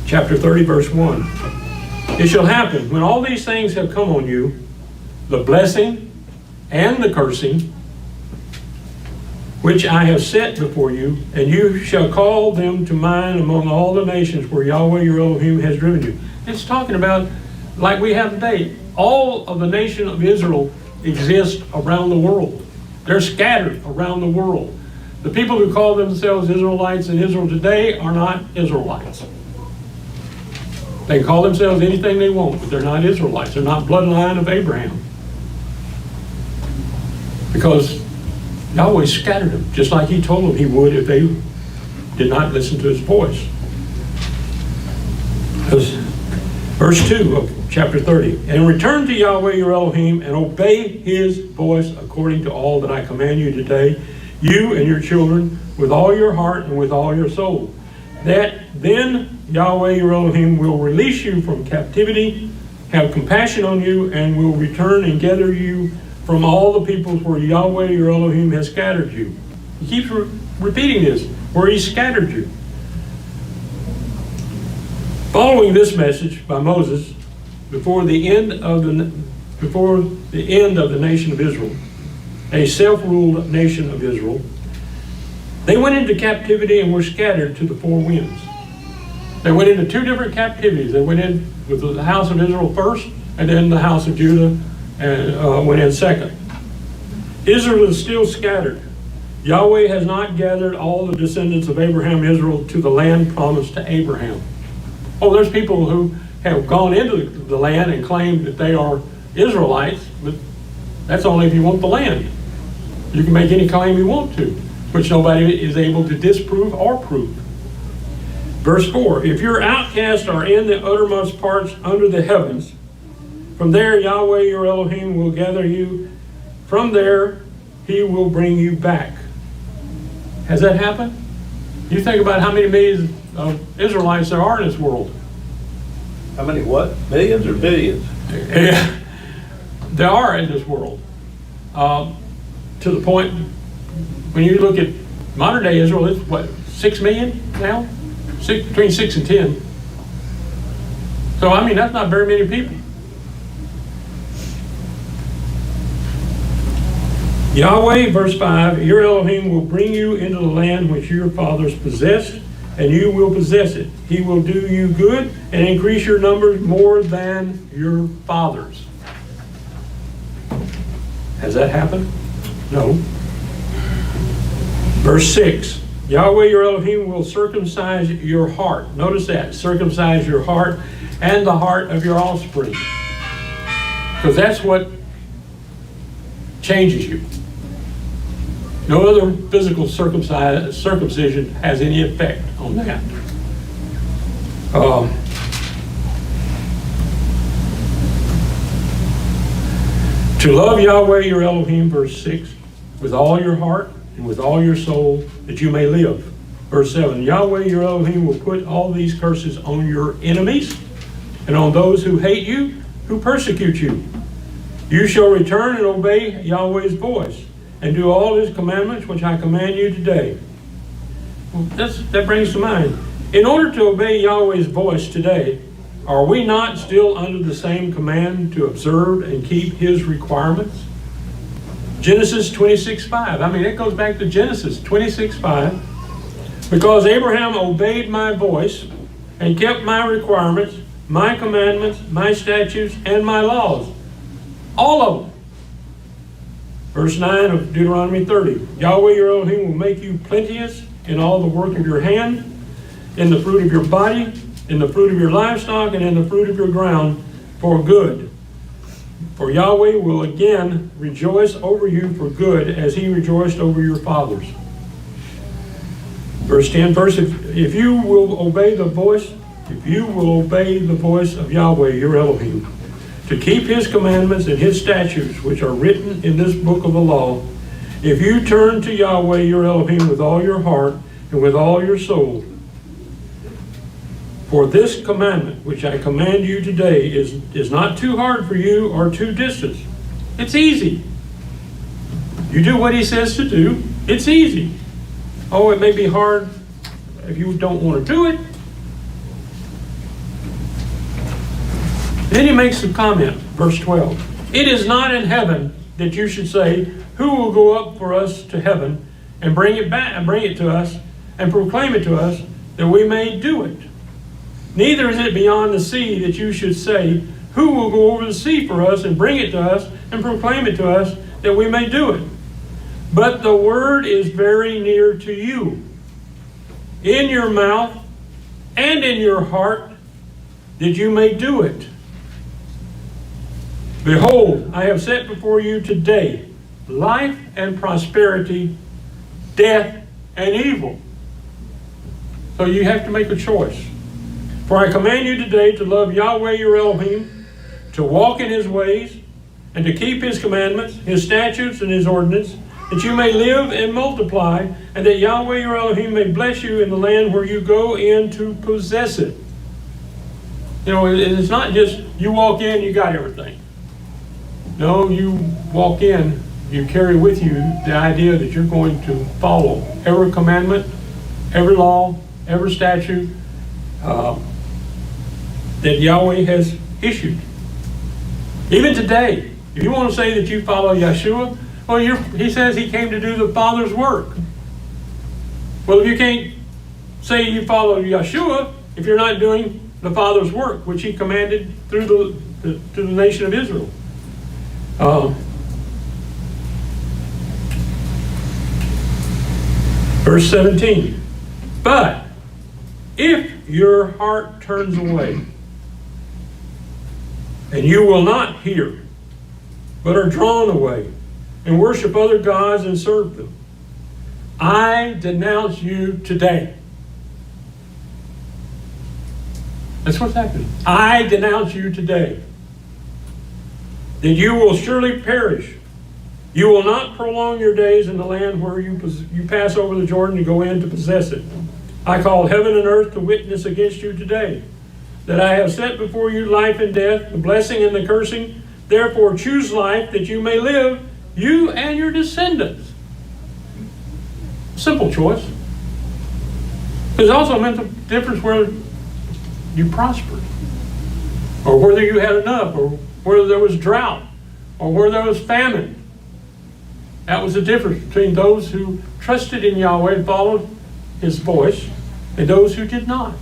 Chapter 30, verse 1. It shall happen, when all these things have come on you, the blessing and the cursing, which I have set before you, and you shall call them to mind among all the nations where Yahweh your Elohim has driven you. It's talking about, like we have today, all of the nation of Israel exist around the world. They're scattered around the world. The people who call themselves Israelites in Israel today are not Israelites. They can call themselves anything they want, but they're not Israelites. They're not bloodline of Abraham. Because Yahweh scattered them, just like he told them he would if they did not listen to his voice. Verse 2 of chapter 30. And return to Yahweh your Elohim and obey his voice according to all that I command you today, you and your children, with all your heart and with all your soul. That then Yahweh your Elohim will release you from captivity, have compassion on you, and will return and gather you from all the peoples where Yahweh your Elohim has scattered you. He keeps repeating this, where he scattered you. Following this message by Moses, before the end of the nation of Israel, a self-ruled nation of Israel, they went into captivity and were scattered to the four winds. They went into two different captivities. They went in with the house of Israel first, and then the house of Judah and went in second. Israel is still scattered. Yahweh has not gathered all the descendants of Abraham and Israel to the land promised to Abraham. Oh, there's people who have gone into the land and claimed that they are Israelites, but that's only if you want the land. You can make any claim you want to, which nobody is able to disprove or prove. Verse 4, if your outcasts are in the uttermost parts under the heavens, from there Yahweh your Elohim will gather you. From there he will bring you back. Has that happened? You think about how many millions of Israelites there are in this world. How many what? Millions or billions? There are in this world. To the point, when you look at modern day Israel, it's what, 6 million now? Between 6 and 10. So, I mean, that's not very many people. Yahweh, verse 5, your Elohim will bring you into the land which your fathers possessed, and you will possess it. He will do you good and increase your numbers more than your fathers. Has that happened? No. Verse 6, Yahweh your Elohim will circumcise your heart. Notice that, circumcise your heart and the heart of your offspring. Because that's what changes you. No other physical circumcision has any effect on that. To love Yahweh your Elohim, verse 6, with all your heart and with all your soul, that you may live. Verse 7, Yahweh your Elohim will put all these curses on your enemies and on those who hate you, who persecute you. You shall return and obey Yahweh's voice and do all his commandments which I command you today. Well, that brings to mind, in order to obey Yahweh's voice today, are we not still under the same command to observe and keep his requirements? Genesis 26:5. I mean, it goes back to Genesis 26:5. Because Abraham obeyed my voice and kept my requirements, my commandments, my statutes, and my laws. All of them. Verse 9 of Deuteronomy 30. Yahweh your Elohim will make you plenteous in all the work of your hand, in the fruit of your body, in the fruit of your livestock, and in the fruit of your ground, for good. For Yahweh will again rejoice over you for good, as he rejoiced over your fathers. Verse 10, if you will obey the voice of Yahweh your Elohim, to keep his commandments and his statutes which are written in this book of the law, if you turn to Yahweh your Elohim with all your heart and with all your soul, for this commandment which I command you today is not too hard for you or too distant. It's easy. You do what he says to do, it's easy. Oh, it may be hard if you don't want to do it. Then he makes a comment, verse 12. It is not in heaven that you should say, who will go up for us to heaven and bring it back and bring it to us and proclaim it to us that we may do it. Neither is it beyond the sea that you should say, who will go over the sea for us and bring it to us and proclaim it to us that we may do it. But the word is very near to you, in your mouth and in your heart, that you may do it. Behold, I have set before you today life and prosperity, death and evil. So you have to make a choice. For I command you today to love Yahweh your Elohim, to walk in his ways, and to keep his commandments, his statutes, and his ordinances, that you may live and multiply, and that Yahweh your Elohim may bless you in the land where you go in to possess it. You know, it's not just you walk in, you got everything. No, you walk in, you carry with you the idea that you're going to follow every commandment, every law, every statute that Yahweh has issued. Even today, if you want to say that you follow Yeshua, well, he says he came to do the Father's work. Well, if you can't say you follow Yeshua if you're not doing the Father's work, which he commanded through to the nation of Israel. Verse 17. But if your heart turns away, and you will not hear, but are drawn away, and worship other gods and serve them, I denounce you today. That's what's happening. I denounce you today, that you will surely perish. You will not prolong your days in the land where you pass over the Jordan to go in to possess it. I call heaven and earth to witness against you today, that I have set before you life and death, the blessing and the cursing. Therefore choose life, that you may live, you and your descendants. Simple choice. There's also a mental difference where you prosper. or whether you had enough, or whether there was drought, or where there was famine. That was the difference between those who trusted in Yahweh and followed His voice, and those who did not.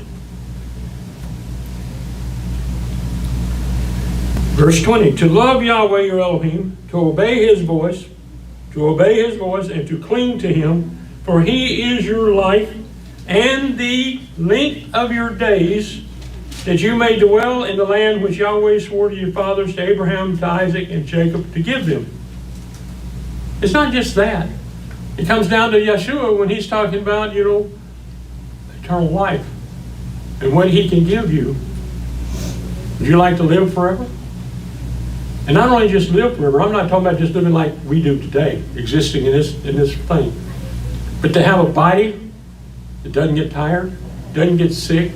Verse 20, to love Yahweh your Elohim, to obey His voice, and to cling to Him, for He is your life and the length of your days, that you may dwell in the land which Yahweh swore to your fathers, to Abraham, to Isaac, and Jacob, to give them. It's not just that. It comes down to Yeshua when He's talking about, eternal life and what He can give you. Would you like to live forever? And not only just live forever, I'm not talking about just living like we do today, existing in this thing, but to have a body that doesn't get tired, doesn't get sick,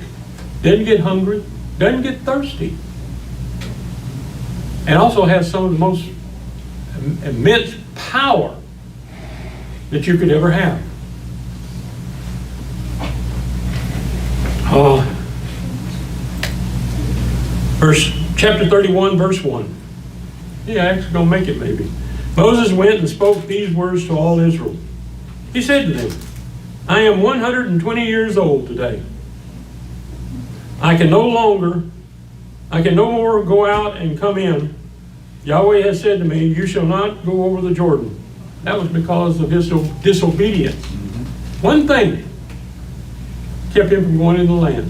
doesn't get hungry, doesn't get thirsty, and also has some of the most immense power that you could ever have. Chapter 31, verse 1. Yeah, actually going to make it maybe. Moses went and spoke these words to all Israel. He said to them, I am 120 years old today. I can no more go out and come in. Yahweh has said to me, you shall not go over the Jordan. That was because of his disobedience. One thing kept him from going into the land.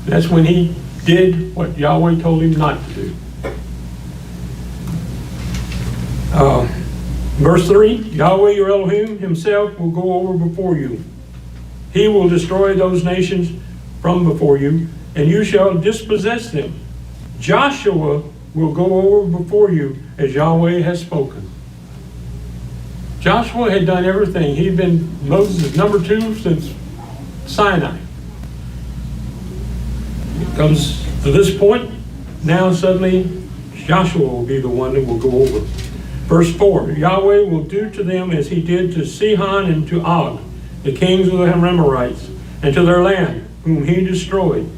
That's when he did what Yahweh told him not to do. Verse 3, Yahweh your Elohim Himself will go over before you. He will destroy those nations from before you, and you shall dispossess them. Joshua will go over before you as Yahweh has spoken. Joshua had done everything. He'd been Moses' number 2 since Sinai. It comes to this point, now suddenly Joshua will be the one that will go over. Verse 4, Yahweh will do to them as He did to Sihon and to Og, the kings of the Amorites, and to their land, whom He destroyed.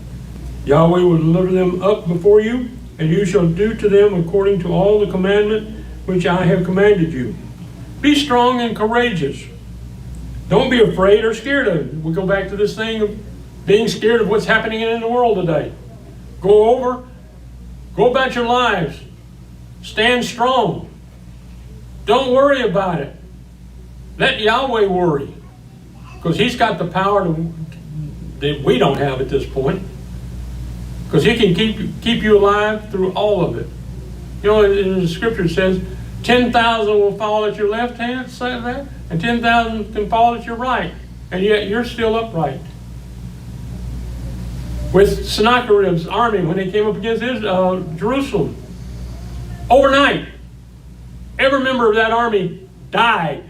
Yahweh will deliver them up before you, and you shall do to them according to all the commandment which I have commanded you. Be strong and courageous. Don't be afraid or scared of it. We go back to this thing of being scared of what's happening in the world today. Go about your lives. Stand strong. Don't worry about it. Let Yahweh worry, because He's got the power that we don't have at this point. Because He can keep you alive through all of it. In the scripture it says, 10,000 will fall at your left hand, say that, and 10,000 can fall at your right, and yet you're still upright. With Sennacherib's army, when they came up against Jerusalem, overnight, every member of that army died,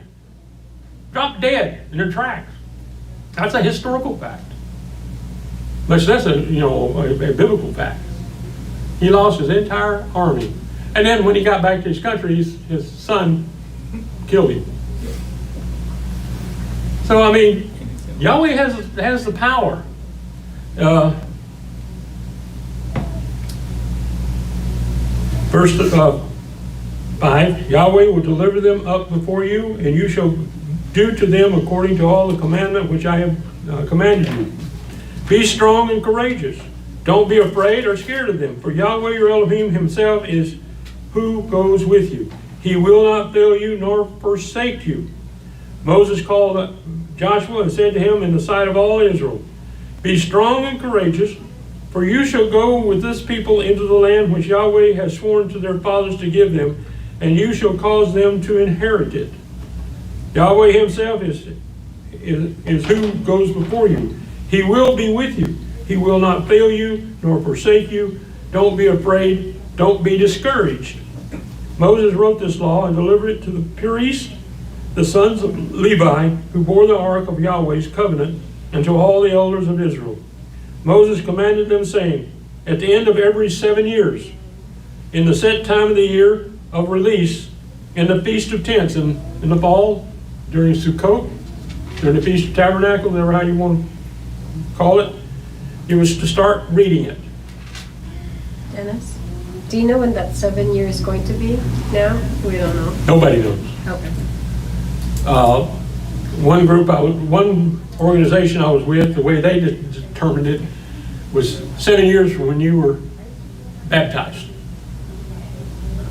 dropped dead in their tracks. That's a historical fact. But that's a biblical fact. He lost his entire army. And then when he got back to his country, his son killed him. So, Yahweh has the power. Verse 5, Yahweh will deliver them up before you, and you shall do to them according to all the commandment which I have commanded you. Be strong and courageous. Don't be afraid or scared of them, for Yahweh your Elohim Himself is who goes with you. He will not fail you nor forsake you. Moses called Joshua and said to him in the sight of all Israel, be strong and courageous, for you shall go with this people into the land which Yahweh has sworn to their fathers to give them, and you shall cause them to inherit it. Yahweh Himself is who goes before you. He will be with you. He will not fail you nor forsake you. Don't be afraid. Don't be discouraged. Moses wrote this law and delivered it to the priests, the sons of Levi, who bore the ark of Yahweh's covenant, and to all the elders of Israel. Moses commanded them, saying, at the end of every 7 years, in the set time of the year of release, in the Feast of Tents, in the fall, during Sukkot, during the Feast of Tabernacle, whatever how you want to call it, he was to start reading it. Dennis? Do you know when that 7 year is going to be now? We don't know. Nobody knows. Okay. One organization I was with, the way they determined it was 7 years from when you were baptized.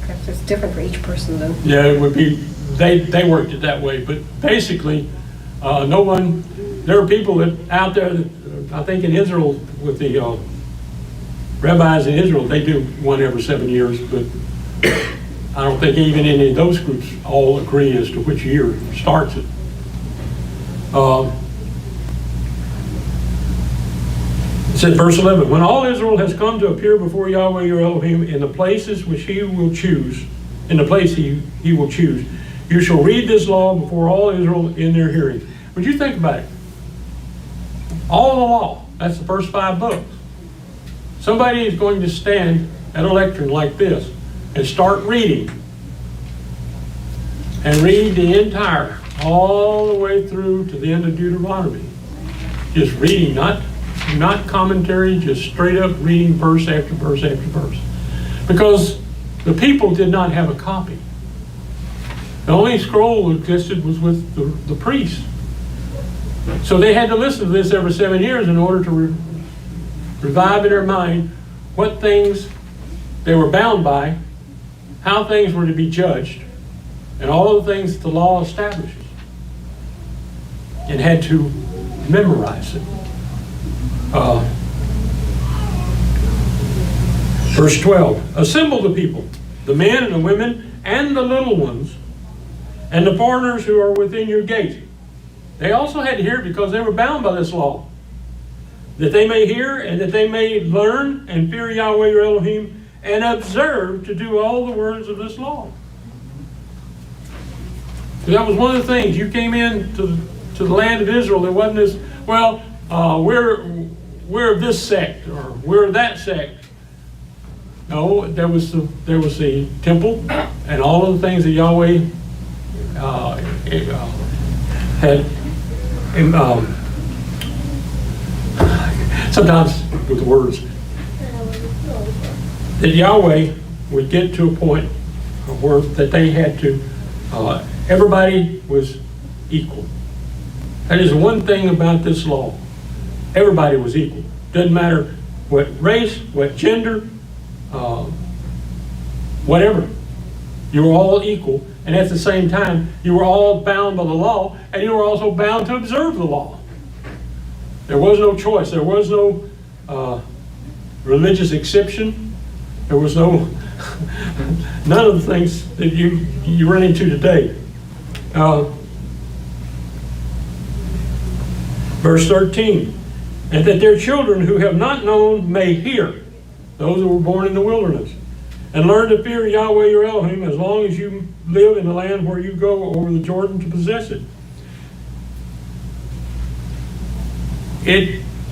Okay, so it's different for each person then. Yeah, it would be, they worked it that way, but basically, no one, there are people that out there that, I think in Israel, with the rabbis in Israel, they do one every 7 years, but I don't think even any of those groups all agree as to which year starts it. It said, verse 11, when all Israel has come to appear before Yahweh your Elohim in the places which he will choose, in the place he will choose, you shall read this law before all Israel in their hearing. Would you think about it? All the law, that's the first 5 books. Somebody is going to stand at a lectern like this and start reading. And read the entire, all the way through to the end of Deuteronomy. Just reading, not commentary, just straight up reading verse after verse after verse. Because the people did not have a copy. The only scroll that existed was with the priests. So they had to listen to this every 7 years in order to revive in their mind what things they were bound by, how things were to be judged, and all the things the law establishes. And had to memorize it. Verse 12, assemble the people, the men and the women and the little ones, and the foreigners who are within your gates. They also had to hear it because they were bound by this law, that they may hear and that they may learn and fear Yahweh your Elohim and observe to do all the words of this law. That was one of the things. You came in to the land of Israel. There wasn't this, well, we're of this sect or we're of that sect. No, there was the temple and all of the things that Yahweh had. Sometimes with the words that Yahweh would get to a point where that they had to. Everybody was equal. That is one thing about this law. Everybody was equal. Doesn't matter what race, what gender, whatever. You were all equal, and at the same time, you were all bound by the law, and you were also bound to observe the law. There was no choice. There was no religious exception. There was no none of the things that you run into today. Verse 13, and that their children who have not known may hear, those who were born in the wilderness, and learn to fear Yahweh your Elohim as long as you live in the land where you go over the Jordan to possess it.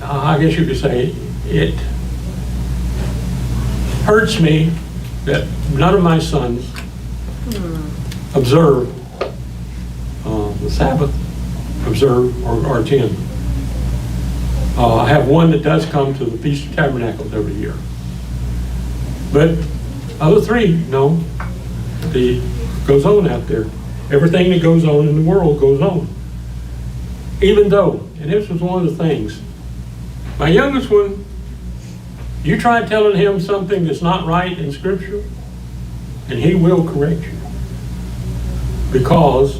I guess you could say, it hurts me that none of my sons observe the Sabbath, observe or attend. I have one that does come to the Feast of Tabernacles every year. But other 3, no. It goes on out there. Everything that goes on in the world goes on. Even though, and this was one of the things, my youngest one, you try telling him something that's not right in Scripture, and he will correct you. Because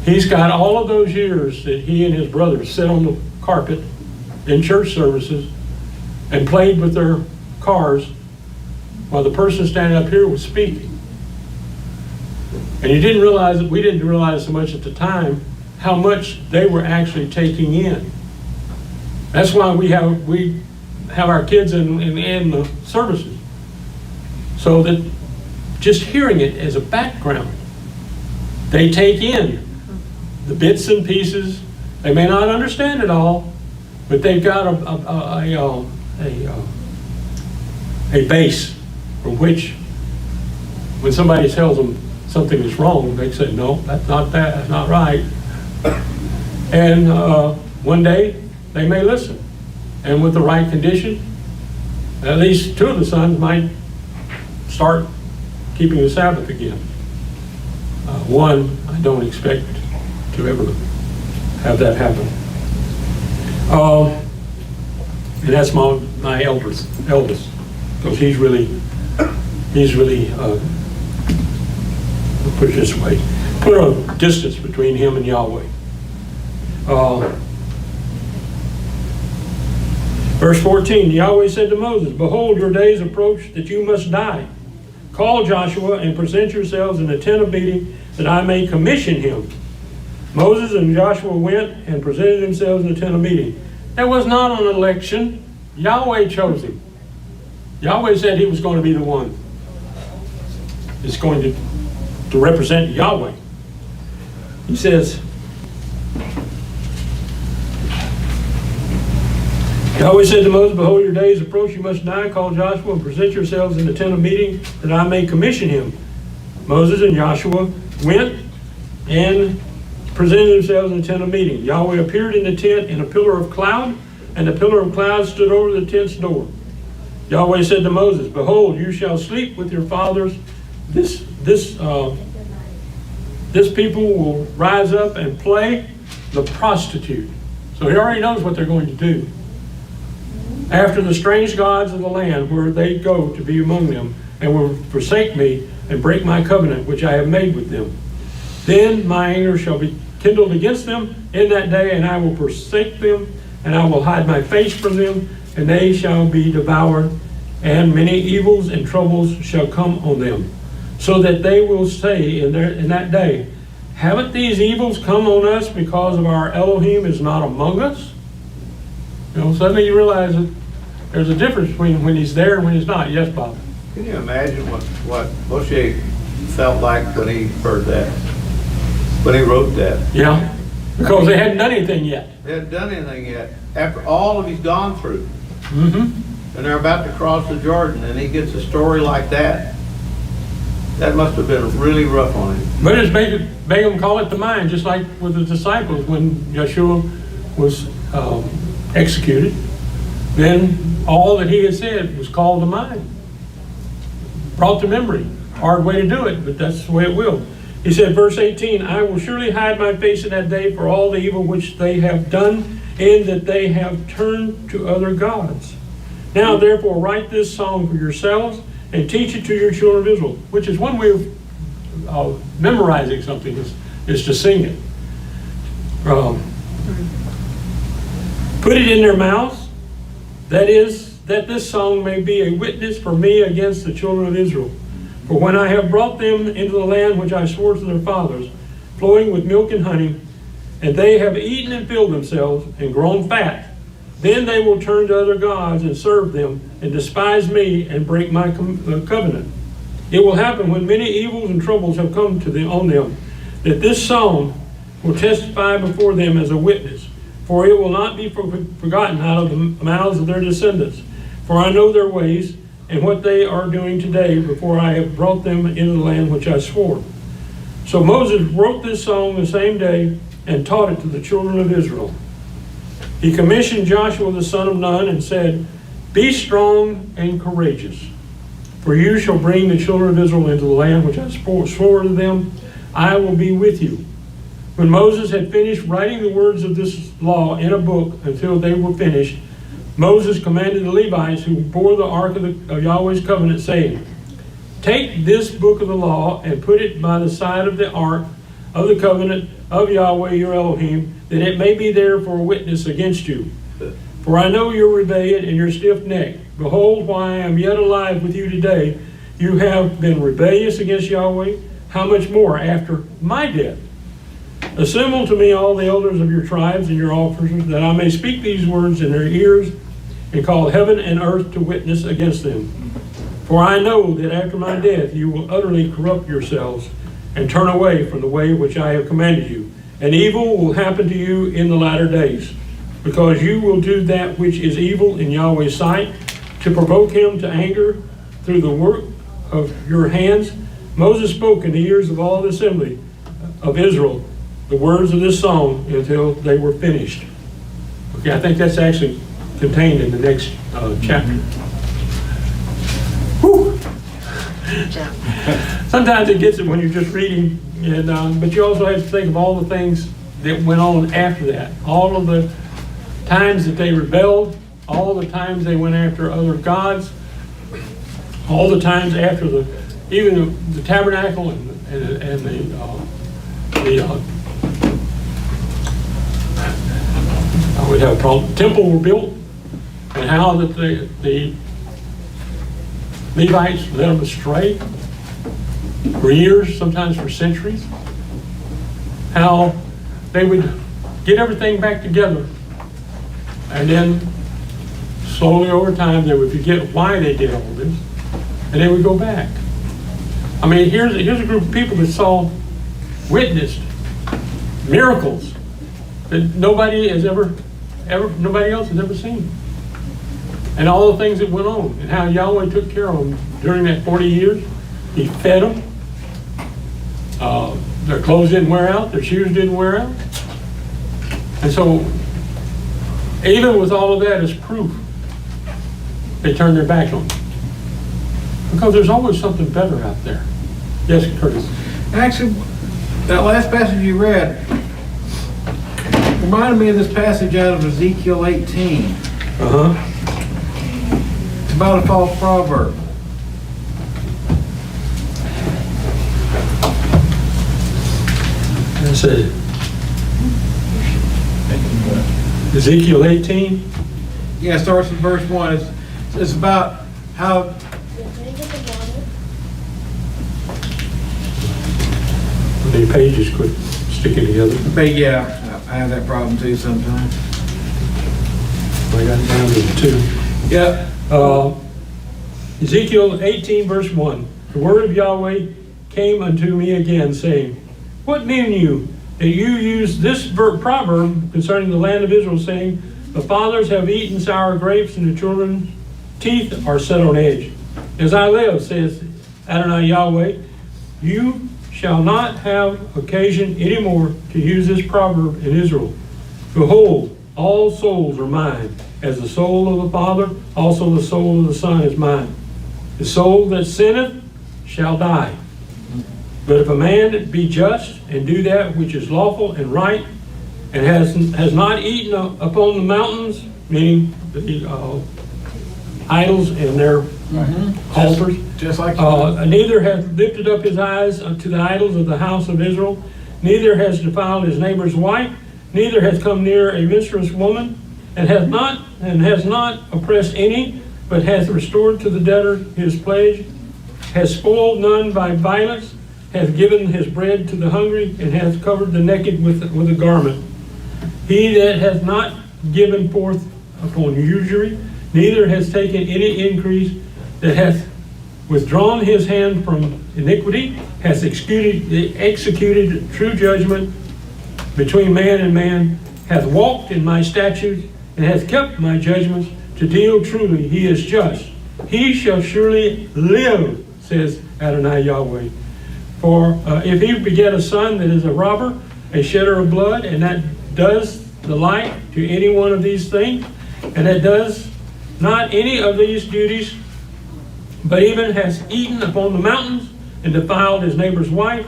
he's got all of those years that he and his brothers sit on the carpet in church services and played with their cars while the person standing up here was speaking. And you didn't realize it, we didn't realize so much at the time how much they were actually taking in. That's why we have our kids in the services. So that just hearing it as a background, they take in the bits and pieces. They may not understand it all, but they've got a base from which, when somebody tells them something is wrong, they say, no, that's not right. And one day, they may listen. And with the right condition, at least 2 of the sons might start keeping the Sabbath again. One, I don't expect to ever have that happen. And that's my eldest, because he's really, put it this way, put a distance between him and Yahweh. Verse 14, Yahweh said to Moses, behold, your days approach that you must die. Call Joshua and present yourselves in the tent of meeting that I may commission him. Moses and Joshua went and presented themselves in the tent of meeting. That was not an election. Yahweh chose him. Yahweh said he was going to be the one that's going to represent Yahweh. He says, Yahweh said to Moses, behold, your days approach, you must die. Call Joshua and present yourselves in the tent of meeting that I may commission him. Moses and Joshua went and presented themselves in the tent of meeting. Yahweh appeared in the tent in a pillar of cloud, and the pillar of cloud stood over the tent's door. Yahweh said to Moses, behold, you shall sleep with your fathers. This people will rise up and play the prostitute. So he already knows what they're going to do. After the strange gods of the land where they go to be among them, and will forsake me and break my covenant which I have made with them. Then my anger shall be kindled against them in that day, and I will forsake them, and I will hide my face from them, and they shall be devoured, and many evils and troubles shall come on them, so that they will say in that day, haven't these evils come on us because of our Elohim is not among us? You know, suddenly you realize that there's a difference between when he's there and when he's not. Yes, Bob? Can you imagine what Moshe felt like when he heard that? When he wrote that? Yeah, because they hadn't done anything yet. They hadn't done anything yet. After all of he's gone through. Mm-hmm. And they're about to cross the Jordan, and he gets a story like that. That must have been really rough on him. But it's made him call it to mind, just like with the disciples when Yeshua was executed. Then all that he had said was called to mind, brought to memory. Hard way to do it, but that's the way it will. He said, verse 18, I will surely hide my face in that day for all the evil which they have done, in that they have turned to other gods. Now therefore write this song for yourselves and teach it to your children of Israel, which is one way of memorizing something is to sing it. Put it in their mouths, that is, that this song may be a witness for me against the children of Israel. For when I have brought them into the land which I swore to their fathers, flowing with milk and honey, and they have eaten and filled themselves and grown fat, then they will turn to other gods and serve them and despise me and break my covenant. It will happen when many evils and troubles have come on them, that this song will testify before them as a witness. For it will not be forgotten out of the mouths of their descendants. For I know their ways and what they are doing today before I have brought them into the land which I swore. So Moses wrote this song the same day and taught it to the children of Israel. He commissioned Joshua the son of Nun and said, be strong and courageous, for you shall bring the children of Israel into the land which I swore to them. I will be with you. When Moses had finished writing the words of this law in a book until they were finished, Moses commanded the Levites who bore the ark of Yahweh's covenant, saying, take this book of the law and put it by the side of the ark of the covenant of Yahweh your Elohim, that it may be there for a witness against you. For I know your rebellion and your stiff neck. Behold, while I am yet alive with you today, you have been rebellious against Yahweh. How much more after my death? Assemble to me all the elders of your tribes and your officers, that I may speak these words in their ears, and call heaven and earth to witness against them. For I know that after my death you will utterly corrupt yourselves, and turn away from the way which I have commanded you. And evil will happen to you in the latter days, because you will do that which is evil in Yahweh's sight, to provoke him to anger through the work of your hands. Moses spoke in the ears of all the assembly of Israel the words of this song until they were finished. Okay, I think that's actually contained in the next chapter. Sometimes it gets it when you're just reading, and but you also have to think of all the things that went on after that. All of the times that they rebelled, all the times they went after other gods, all the times after even the tabernacle and I would have a problem. Temple were built, and how that the Levites led them astray for years, sometimes for centuries. How they would get everything back together, and then slowly over time they would forget why they did all this, and they would go back. I mean, here's a group of people that witnessed miracles that nobody else has ever seen. And all the things that went on, and how Yahweh took care of them during that 40 years. He fed them. Their clothes didn't wear out. Their shoes didn't wear out. And so, even with all of that as proof, they turned their back on him. Because there's always something better out there. Yes, Curtis? Actually, that last passage you read reminded me of this passage out of Ezekiel 18. Uh-huh. It's about a false proverb. That's it. Ezekiel 18. Yeah, it starts in verse 1. It's about how The pages quit sticking together. But yeah, I have that problem too sometimes. I got it down to 2. Yeah. Ezekiel 18, verse 1. The word of Yahweh came unto me again, saying, What mean you that you use this proverb concerning the land of Israel, saying, The fathers have eaten sour grapes, and the children's teeth are set on edge? As I live, says Adonai Yahweh, you shall not have occasion anymore to use this proverb in Israel. Behold, all souls are mine. As the soul of the Father, also the soul of the Son is mine. The soul that sinneth shall die. But if a man be just and do that which is lawful and right, and has not eaten upon the mountains, meaning the idols and their altars, Just like neither hath lifted up his eyes unto the idols of the house of Israel, neither has defiled his neighbor's wife, neither hath come near a minstrous woman, and has not oppressed any, but hath restored to the debtor his pledge, has spoiled none by violence, hath given his bread to the hungry, and hath covered the naked with a garment. He that hath not given forth upon usury, neither has taken any increase, that hath withdrawn his hand from iniquity, hath executed true judgment between man and man, hath walked in my statutes, and hath kept my judgments to deal truly. He is just. He shall surely live, says Adonai Yahweh. For if he beget a son that is a robber, a shedder of blood, and that does the like to any one of these things, and that does not any of these duties, but even has eaten upon the mountains, and defiled his neighbor's wife,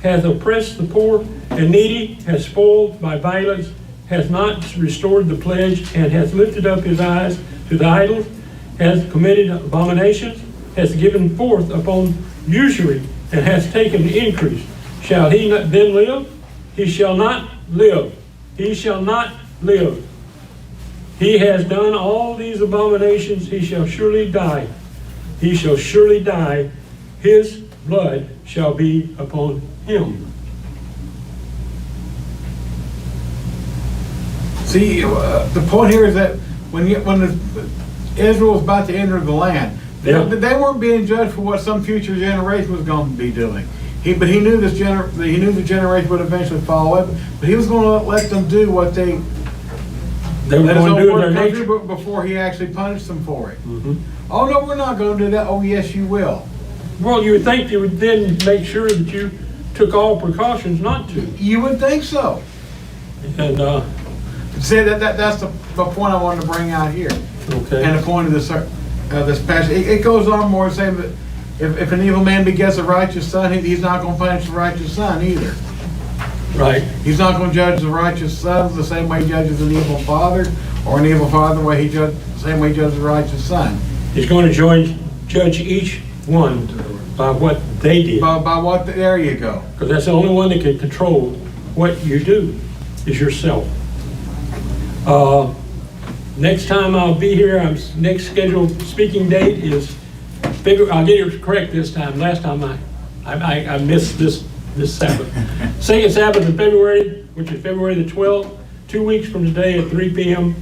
hath oppressed the poor and needy, hath spoiled by violence, hath not restored the pledge, and hath lifted up his eyes to the idols, hath committed abominations, hath given forth upon usury, and hath taken increase. Shall he not then live? He shall not live. He shall not live. He has done all these abominations. He shall surely die. He shall surely die. His blood shall be upon him. See, the point here is that when Israel was about to enter the land, they weren't being judged for what some future generation was going to be doing. But he knew the generation would eventually fall away. But he was going to let them do what they were going to do in their nature before he actually punished them for it. Mm-hmm. Oh no, we're not going to do that. Oh yes, you will. Well, you would think you would then make sure that you took all precautions not to. You would think so. And See, that's the point I wanted to bring out here. okay. And the point of this passage, it goes on more saying that if an evil man begets a righteous son, he's not gonna punish the righteous son either. Right. He's not gonna judge the righteous son the same way he judges an evil father, or an evil father the same way he judges the righteous son. He's going to judge each one by what they did. By what, there you go. Because that's the only one that can control what you do, is yourself. Next time I'll be here, next scheduled speaking date is February. I'll get it correct this time. Last time I missed this Sabbath. Second Sabbath in February, which is February the 12th, 2 weeks from today at 3 p.m.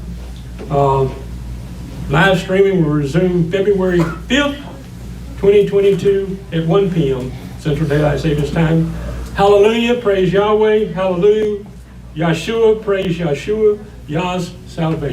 Live streaming will resume February 5th, 2022 at 1 p.m. Central Daylight Savings Time. Hallelujah, praise Yahweh. Hallelujah. Yahshua, praise Yahshua. Yah's salvation.